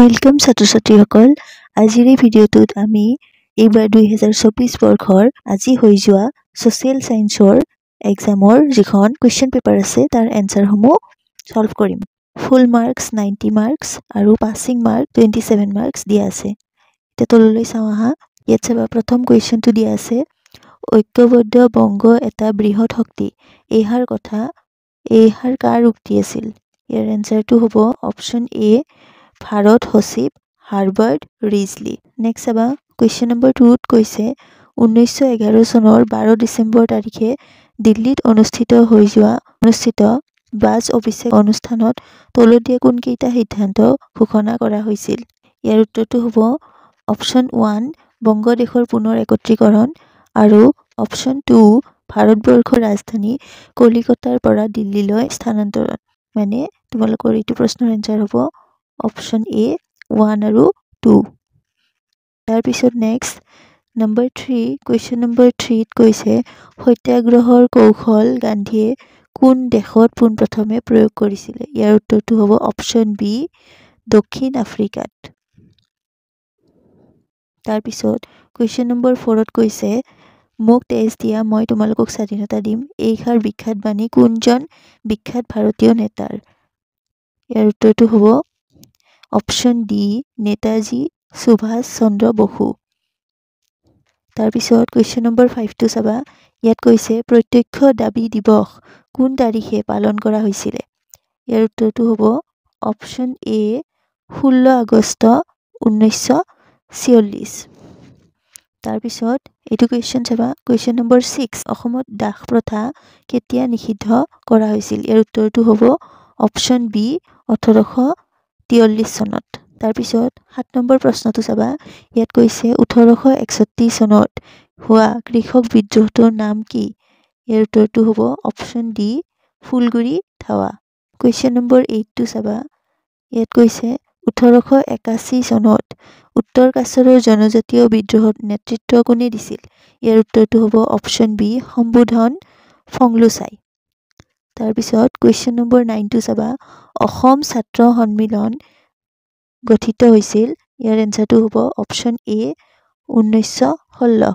welcome ছাত্ৰ-ছাত্ৰীসকল আজিৰ এই ভিডিঅ'টোত আমি এইবাৰ 2024 বৰ্ষৰ আজি হৈ যোৱা সোশ্যাল সায়েন্সৰ এক্সামৰ যিখন কোৱেশ্চন পেপাৰ আছে তাৰ এনসাৰসমূহ সলভ কৰিম ফুল মাৰ্কস 90 মাৰ্কস আৰু পাছিং মাৰ্ক 27 মাৰ্কস দিয়া আছে এটা তললৈ চাও আহা ইয়াত চাবা প্ৰথম কোৱেশ্চনটো দিয়া আছে ঐক্যবদ্ধ বংগ এটা বৃহৎ শক্তি এইহাৰ কথা এইহাৰ কাৰ উক্তি আছিল ইয়াৰ এনসাৰটো হ'ব অপচন এ ভাৰত সচিব হাৰ্বাৰ্ট ৰিজলি নেক্সট আবা কোৱেশ্চন নম্বৰ 2 ত কৈছে 1911 চনৰ 12 ডিসেম্বৰ তাৰিখে দিল্লীত অনুষ্ঠিত বাজ অভিষেক অনুষ্ঠানত তলতীয়া কোন কেইটা সিদ্ধান্ত ঘোষণা কৰা হৈছিল ইয়াৰ উত্তৰটো হ'ব অপচন 1 বংগদেশৰ পুনৰ একত্ৰীকৰণ আৰু অপচন 2 ভাৰতবৰ্ষৰ ৰাজধানী কলিকতাৰ পৰা দিল্লীলৈ স্থানান্তৰণ মানে তোমালোকৰ এইটো প্ৰশ্নৰ এনসাৰ হ'ব অপচন এ 1 আৰু 2 তাৰ পিছত নেক্সট নম্বৰ 3 কোৱেশ্চন নম্বৰ 3 ত কৈছে সত্যাগ্ৰহৰ কৌশল গান্ধীয়ে কোন দেশত পোনপ্ৰথমে প্ৰয়োগ কৰিছিল ইয়াৰ উত্তৰটো হ'ব অপচন বি দক্ষিণ আফ্ৰিকাত তাৰ পিছত কোৱেশ্চন নম্বৰ 4 ত কৈছে মোক তেজ দিয়া মই তোমালোকক স্বাধীনতা দিম এইখাৰ বিখ্যাত বাণী কোনজন বিখ্যাত ভাৰতীয় নেতাৰ ইয়াৰ উত্তৰটো হ'ব অপচন ডি নেতাজী সুভাষ চন্দ্ৰ বসু তাৰ পিছত কোৱেশ্চন নম্বৰ 5 টো চাবা ইয়াত কৈছে প্ৰত্যক্ষ দাবী দিৱস কোন তাৰিখে পালন কৰা হৈছিল ইয়াৰ উত্তৰটো হ'ব অপচন এ 16 আগষ্ট 1946 তাৰ পিছত এটো কোৱেশ্চন চাবা কোৱেশ্চন নম্বৰ 6 অসমত দাস প্ৰথা কেতিয়া নিষিদ্ধ কৰা হৈছিল ইয়াৰ উত্তৰটো হ'ব অপচন বি 1843 চনত তাৰ পিছত 7 নম্বৰ প্ৰশ্নটো চাবা ইয়াত কৈছে 1861 চনত হোৱা কৃষক বিদ্ৰোহটোৰ নাম কি ইয়াৰ উত্তৰটো হ'ব অপচন ডি ফুলগুৰি ধাৱা কোৱেশ্চন নম্বৰ 8 টো চাবা ইয়াত কৈছে 1881 চনত উত্তৰ কাছাৰৰ জনজাতীয় বিদ্ৰোহত নেতৃত্ব কোনে দিছিল ইয়াৰ উত্তৰটো হ'ব অপচন বি সম্বোধন ফংলুচাই তাৰ পিছত কোৱেশ্চন নম্বৰ 9 টো চাবা অসম ছাত্ৰ সন্মিলন গঠিত হৈছিল ইয়াৰ এনসাৰটো হ'ব অপচন এ 1916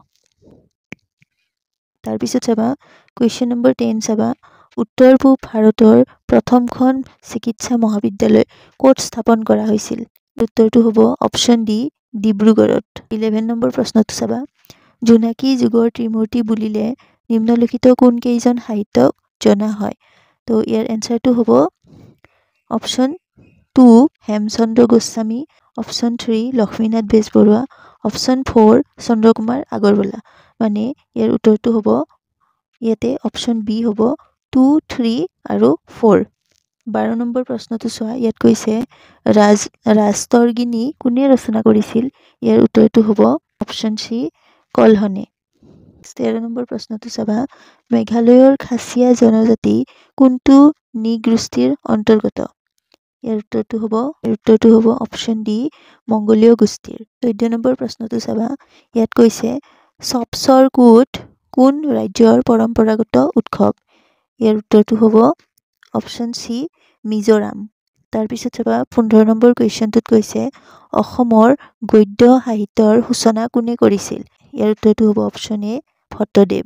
তাৰ পিছত চাবা কোৱেশ্চন নম্বৰ 10 চাবা উত্তৰ পূব ভাৰতৰ প্ৰথমখন চিকিৎসা মহাবিদ্যালয় ক'ত স্থাপন কৰা হৈছিল উত্তৰটো হ'ব অপচন ডি ডিব্ৰুগড়ত 11 নম্বৰ প্ৰশ্নটো চাবা জোনাকী যুগৰ ত্ৰিমূৰ্তি বুলিলে নিম্নলিখিত কোন কেইজন সাহিত্যক জনা হয় তো ইয়াৰ এনসাৰটো হ'ব option 2 Hemchandra Goswami option 3 Lakshminath Bezbaruah option 4 Chandrakumar Agarwala মানে ইয়াৰ উত্তৰটো হ'ব ইয়াতে অপচন বি হ'ব 2 3 আৰু 4 12 নম্বৰ প্ৰশ্নটো চোৱা ইয়াত কৈছে ৰাজতৰ্গিনী কোনে ৰচনা কৰিছিল ইয়াৰ উত্তৰটো হ'ব অপচন সি কলহনে 13 নম্বৰ প্ৰশ্নটো চাবা মেঘালয়ৰ খাছিয়া জনজাতি কোনটো নিগোষ্ঠীৰ অন্তৰ্গত ইয়াৰ উত্তৰটো হ'ব অপচন ডি মংগোলীয় গোষ্ঠীৰ 14 নম্বৰ প্ৰশ্নটো চাবা ইয়াত কৈছে সপচৰ কুট কোন ৰাজ্যৰ পৰম্পৰাগত উৎসৱ ইয়াৰ উত্তৰটো হ'ব অপচন সি মিজোৰাম তাৰ পিছত চাবা 15 নম্বৰ কোৱেশ্চনটোত কৈছে অসমৰ গদ্য সাহিত্যৰ সূচনা কোনে কৰিছিল ইয়াৰ উত্তৰটো হ'ব অপচন এ ভট্টদেৱ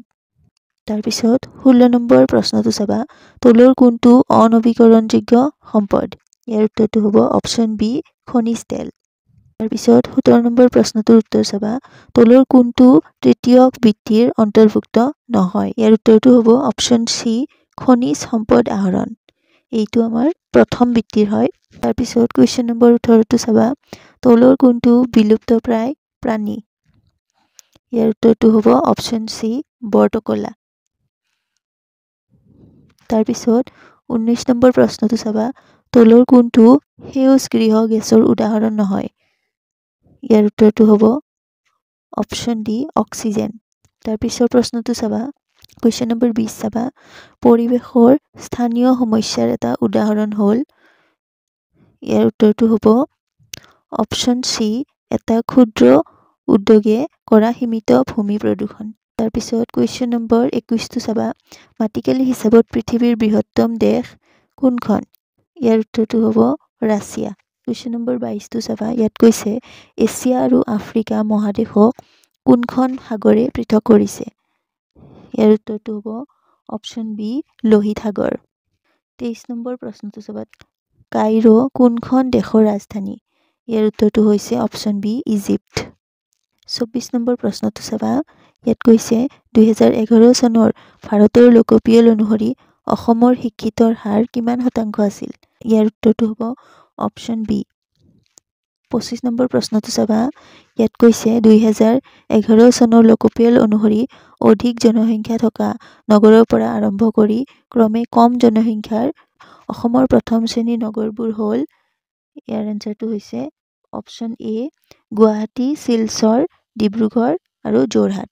তাৰ পিছত 16 নম্বৰ প্ৰশ্নটো চাবা তলৰ কোনটো অনৱীকৰণযোগ্য সম্পদ ইয়াৰ উত্তৰটো হ'ব অপচন বি খনিজ তেল তাৰ পিছত 17 নম্বৰ প্ৰশ্নটোৰ উত্তৰ চাবা তলৰ কোনটো তৃতীয় বৃত্তিৰ অন্তৰ্ভুক্ত নহয় ইয়াৰ উত্তৰটো হ'ব অপচন সি খনিজ সম্পদ আহৰণ এইটো আমাৰ প্ৰথম বৃত্তিৰ হয় তাৰ পিছত কোৱেশ্চন নম্বৰ 18 টো চাবা তলৰ কোনটো বিলুপ্তপ্ৰায় প্ৰাণী ইয়াৰ উত্তৰটো হ'ব অপচন সি বৰটকলা তাৰ পিছত 19 নম্বৰ প্ৰশ্নটো চাবা তলৰ কোনটো সেউজ গৃহ গেছৰ উদাহৰণ নহয় ইয়াৰ উত্তৰটো হ'ব অপচন ডি অক্সিজেন তাৰ পিছৰ প্ৰশ্নটো চাবা কোৱেশ্চন নম্বৰ 20 চাবা পৰিৱেশৰ স্থানীয় সমস্যাৰ এটা উদাহৰণ হ'ল ইয়াৰ উত্তৰটো হ'ব অপচন সি এটা ক্ষুদ্ৰ উদ্যোগে কৰা সীমিত ভূমি প্ৰদূষণ তাৰ পিছত কোৱেশ্চন নম্বৰ 21 টো চাবা মাটিকালি হিচাপত পৃথিৱীৰ বৃহত্তম দেশ কোনখন ইয়াৰ উত্তৰটো হ'ব ৰাছিয়া কুৱেশ্যন নম্বৰ 22 টো চাবা ইয়াত কৈছে এছিয়া আৰু আফ্ৰিকা মহাদেশক কোনখন সাগৰে পৃথক কৰিছে ইয়াৰ উত্তৰটো হ'ব অপশ্যন বি লোহিত সাগৰ 23 নম্বৰ প্ৰশ্নটো চাবা কাইৰো কোনখন দেশৰ ৰাজধানী ইয়াৰ উত্তৰটো হৈছে অপশ্যন বি ইজিপ্ত 24 নম্বৰ প্ৰশ্নটো চাবা ইয়াত কৈছে 2011 চনৰ ভাৰতৰ লোকপিয়ল অনুসৰি অসমৰ শিক্ষিতৰ হাৰ কিমান শতাংশ আছিল ইয়াৰ উত্তৰটো হ'ব অপশ্যন বি 25 নম্বৰ প্ৰশ্নটো চাবা ইয়াত কৈছে 2011 চনৰ লোকপিয়ল অনুসৰি অধিক জনসংখ্যা থকা নগৰৰ পৰা আৰম্ভ কৰি ক্ৰমে কম জনসংখ্যাৰ অসমৰ প্ৰথম শ্ৰেণীৰ নগৰবোৰ হ'ল ইয়াৰ এনচাৰটো হৈছে অপশ্যন এ গুৱাহাটী শিলচৰ ডিব্ৰুগড় আৰু যোৰহাট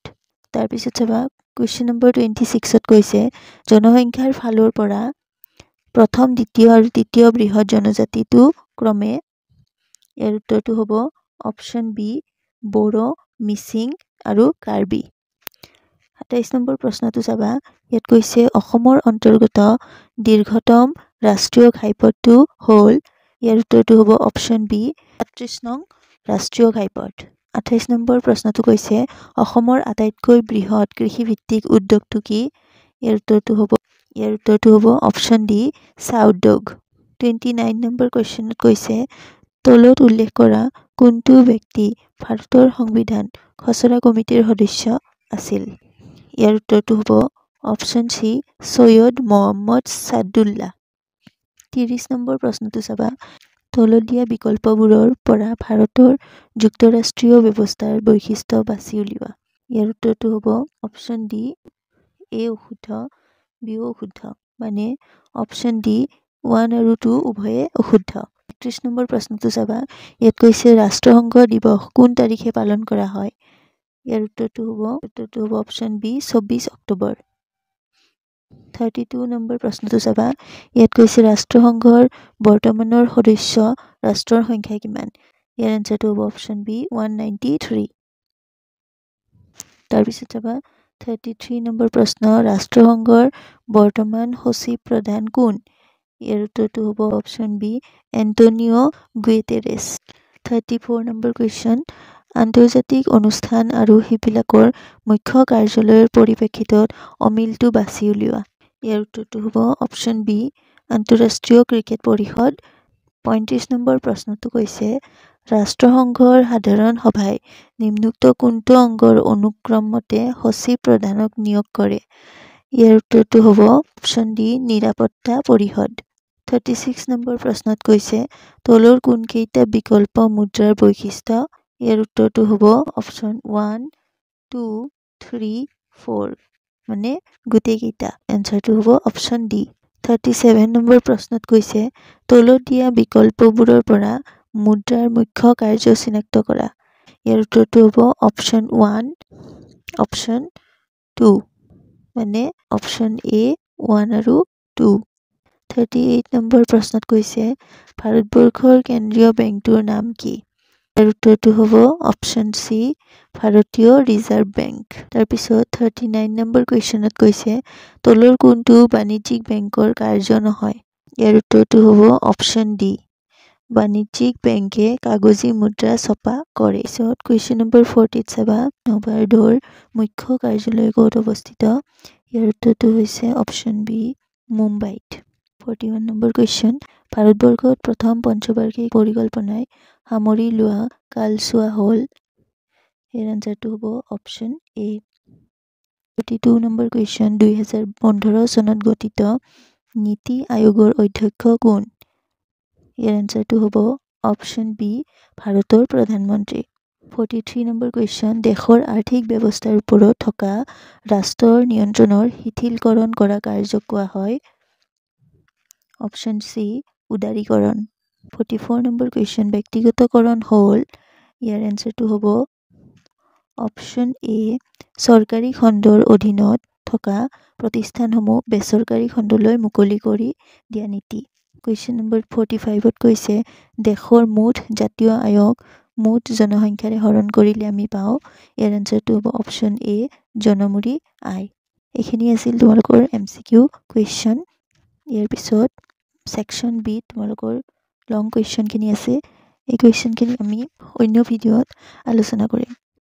তাৰপিছত চাবা কুৱেশ্যন নম্বৰ 26ত কৈছে জনসংখ্যাৰ ফালৰ পৰা প্ৰথম দ্বিতীয় আৰু তৃতীয় বৃহৎ জনজাতিটো ক্ৰমে ইয়াৰ উত্তৰটো হ'ব অপশ্যন বি বড়ো মিচিং আৰু কাৰ্বি 27 নম্বৰ প্ৰশ্নটো চাবা ইয়াত কৈছে অসমৰ অন্তৰ্গত দীৰ্ঘতম ৰাষ্ট্ৰীয় ঘাইপথটো হ'ল ইয়াৰ উত্তৰটো হ'ব অপশ্যন বি ৩৩ নং ৰাষ্ট্ৰীয় ঘাইপথ 28 নম্বৰ প্ৰশ্নটো কৈছে অসমৰ আটাইতকৈ বৃহৎ কৃষিভিত্তিক উদ্যোগটো কি ইয়াৰ উত্তৰটো হ'ব অপশ্যন ডি চাহ উদ্যোগ 29 নম্বৰ কুৱেশ্যনত কৈছে তলত উল্লেখ কৰা কোনটো ব্যক্তি ভাৰতৰ সংবিধান খচৰা কমিটিৰ সদস্য আছিল ইয়াৰ উত্তৰটো হ'ব option C Syed Mohammad Saadulla 30 number প্ৰশ্নটো চাবা তলত দিয়া বিকল্পবোৰৰ পৰা ভাৰতৰ যুক্তৰাষ্ট্ৰীয় ব্যৱস্থাৰ বৈশিষ্ট্য বাছি উলিওৱা ইয়াৰ উত্তৰটো হ'ব অপশ্যন ডি এ অশুদ্ধ বি অশুদ্ধ মানে অপশ্যন ডি 1 আৰু 2 উভয়ে অশুদ্ধ 31 নম্বৰ প্ৰশ্নটো চাবা ইয়াত কৈছে ৰাষ্ট্ৰসংঘ দিৱস কোন তাৰিখে পালন কৰা হয় ইয়াৰ উত্তৰটো হ'ব অপশ্যন বি 24 অক্টোবৰ 32 নম্বৰ প্ৰশ্নটো চাবা ইয়াত কৈছে ৰাষ্ট্ৰসংঘৰ বৰ্তমানৰ সদস্য ৰাষ্ট্ৰৰ সংখ্যা কিমান ইয়াৰ এনচাৰটো হ'ব অপশ্যন বি 193 তাৰপিছত চাবা 33 নম্বৰ প্ৰশ্ন ৰাষ্ট্ৰসংঘৰ বৰ্তমান সচিব প্ৰধান কোন ইয়াৰ উত্তৰটো হ'ব option B Antonio Guterres 34 number question আন্তৰ্জাতিক অনুষ্ঠান আৰু সেইবিলাকৰ মুখ্য কাৰ্যালয়ৰ পৰিপ্ৰেক্ষিতত অমিলটো বাছি উলিওৱা ইয়াৰ উত্তৰটো হ'ব অপশ্যন বি আন্তঃৰাষ্ট্ৰীয় ক্ৰিকেট পৰিষদ 35 নম্বৰ প্ৰশ্নটো কৈছে ৰাষ্ট্ৰসংঘৰ সাধাৰণ সভাই নিম্নোক্ত কোনটো অংগৰ অনুক্ৰমতে সচিব প্ৰধানক নিয়োগ কৰে ইয়াৰ উত্তৰটো হ'ব অপশ্যন ডি নিৰাপত্তা পৰিষদ 36 নম্বৰ প্ৰশ্নত কৈছে তলৰ কোনকেইটা বিকল্প মুদ্ৰাৰ বৈশিষ্ট্য ইয়াৰ উত্তৰটো হ'ব অপশ্যন 1 2 3 4 মানে গোটেইকেইটা এনচাৰটো হ'ব অপশ্যন ডি 37 নম্বৰ প্ৰশ্নত কৈছে তলত দিয়া বিকল্পবোৰৰ পৰা মুদ্ৰাৰ মুখ্য কাৰ্য চিনাক্ত কৰা ইয়াৰ উত্তৰটো হ'ব অপশ্যন 1 অপশ্যন 2 মানে অপশ্যন এ 1 আৰু 2 38 নম্বৰ প্ৰশ্নত কৈছে ভাৰতবৰ্ষৰ কেন্দ্ৰীয় বেংকটোৰ নাম কি ইয়াৰ উত্তৰটো হ'ব অপশ্যন চি ভাৰতীয় ৰিজাৰ্ভ বেংক তাৰপিছত 39 নম্বৰ কুৱেশ্যনত কৈছে তলৰ কোনটো বাণিজ্যিক বেংকৰ কাৰ্য নহয় ইয়াৰ উত্তৰটো হ'ব অপশ্যন ডি বাণিজ্যিক বেংকে কাগজী মুদ্ৰা ছপা কৰে পিছত কুৱেশ্যন নম্বৰ 40 চাবা নবাৰ্ডৰ মুখ্য কাৰ্যালয় ক'ত অৱস্থিত ইয়াৰ উত্তৰটো হৈছে অপশ্যন বি মুম্বাইত 41 নম্বৰ কুৱেশ্যন ভাৰতবৰ্ষত প্ৰথম পঞ্চবাৰ্ষিক পৰিকল্পনাই সামৰি লোৱা কালচোৱা হ'ল ইয়াৰ এনচাৰটো হ'ব অপশ্যন এ 42 নম্বৰ কুৱেশ্যন 2015 চনত গঠিত নীতি আয়োগৰ অধ্যক্ষ কোন ইয়াৰ এনচাৰটো হ'ব অপশ্যন বি ভাৰতৰ প্ৰধানমন্ত্ৰী 43 নম্বৰ কুৱেশ্যন দেশৰ আৰ্থিক ব্যৱস্থাৰ ওপৰত থকা ৰাষ্ট্ৰৰ নিয়ন্ত্ৰণৰ শিথিলকৰণ কৰা কাৰ্যক কোৱা হয় অপশ্যন চি উদাৰীকৰণ 44 নম্বৰ কুৱেশ্যন ব্যক্তিগতকৰণ হ'ল ইয়াৰ এনচাৰটো হ'ব অপশ্যন এ চৰকাৰী খণ্ডৰ অধীনত থকা প্ৰতিষ্ঠানসমূহ বেচৰকাৰী খণ্ডলৈ মুকলি কৰি দিয়া নীতি কুৱেশ্যন নম্বৰ 45ত কৈছে দেশৰ মুঠ জাতীয় আয়ক মুঠ জনসংখ্যাৰে হৰণ কৰিলে আমি পাওঁ ইয়াৰ এনচাৰটো হ'ব অপশ্যন এ জনমুৰি আয় এইখিনি আছিল তোমালোকৰ MCQ কুৱেশ্যন ইয়াৰ পিছত ছেকশ্যন বি তোমালোকৰ লং কুৱেশ্যনখিনি আছে এই কুৱেশ্যনখিনি আমি অন্য ভিডিঅ'ত আলোচনা কৰিম